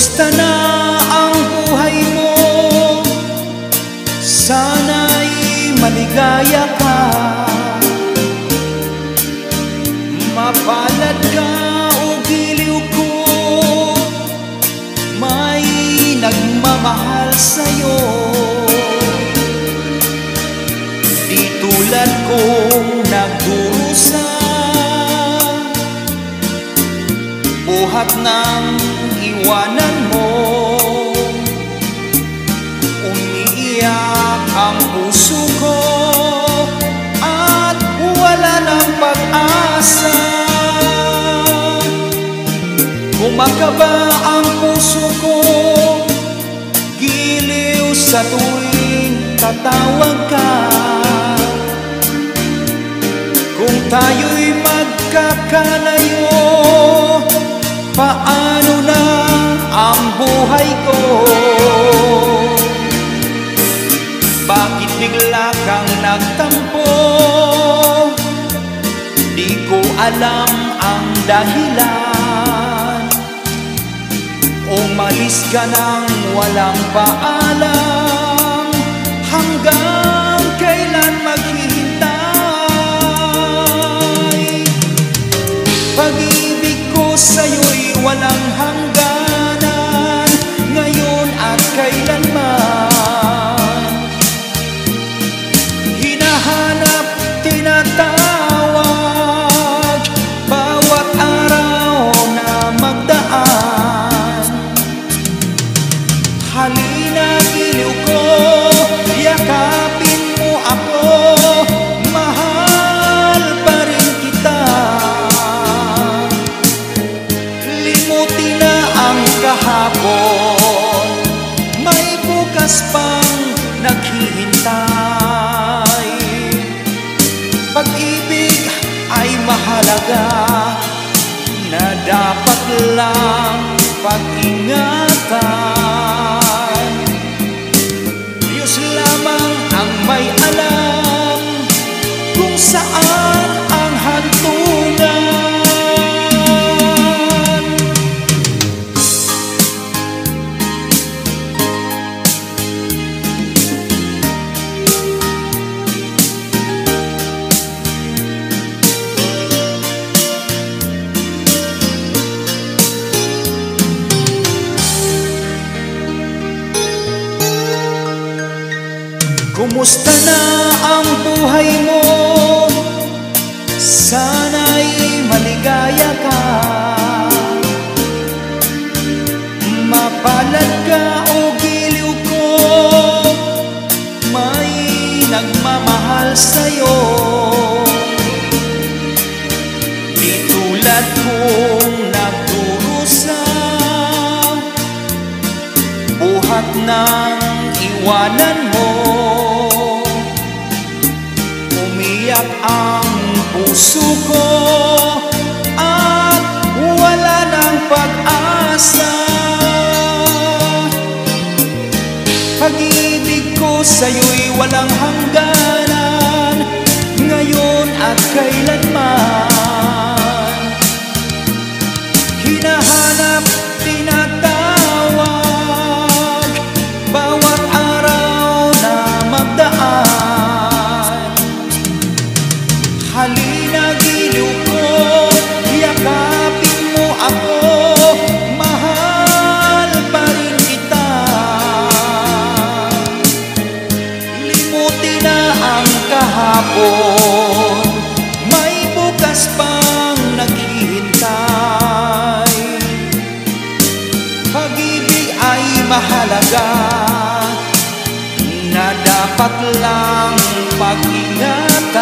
Kumusta na ang buhay mo? Sana'y maligaya ka, mapalad ka o giliw ko, may nagmamahal sa'yo. Di tulad kong nagdurusa, buhat ng iwanan mo. Umiiyak ang puso ko at wala ng pag-asa. Kumakaba ang puso ko, giliw sa tuwing tatawag ka. Kung tayo'y magkakalayo, paano na ang buhay ko? Bakit bigla kang nagtampo? Di ko alam ang dahilan. Umalis ka nang walang paalam. Hanggang kailan maghihintay? Pag-ibig ko sa'yo'y walang hangganan, ngayon at kailanman. Hinahanap, tinatawag, bawat araw na magdaan. Halina, giliw ko, yakapin mo ako, mahal pa rin kita. Limutin na ang kahapon, may bukas pang naghihintay. Pag-ibig ay mahalaga na dapat lang pag-ingatan. Diyos lamang ang may alam kung saan ang hantungan. Kumusta na ang buhay mo? Sana'y maligaya ka, mapalad ka o giliw ko, may nagmamahal sa'yo. Di tulad kong nagdurusa, buhat ng iwanan mo. Umiyak ang puso ko at wala ng pag-asa. Pag-ibig ko sa'yo'y walang hangganan, ngayon at kailanman. Hinahanap, tinatawag, bawat araw na magdaan. Halina, giliw ko, yakapin mo ako, mahal pa rin kita. Limutin na ang kahapon, may bukas pang naghihintay. Pag-ibig ay mahalaga na dapat lang pag-ingatan.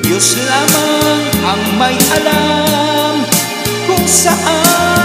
Diyos lamang ang may alam kung saan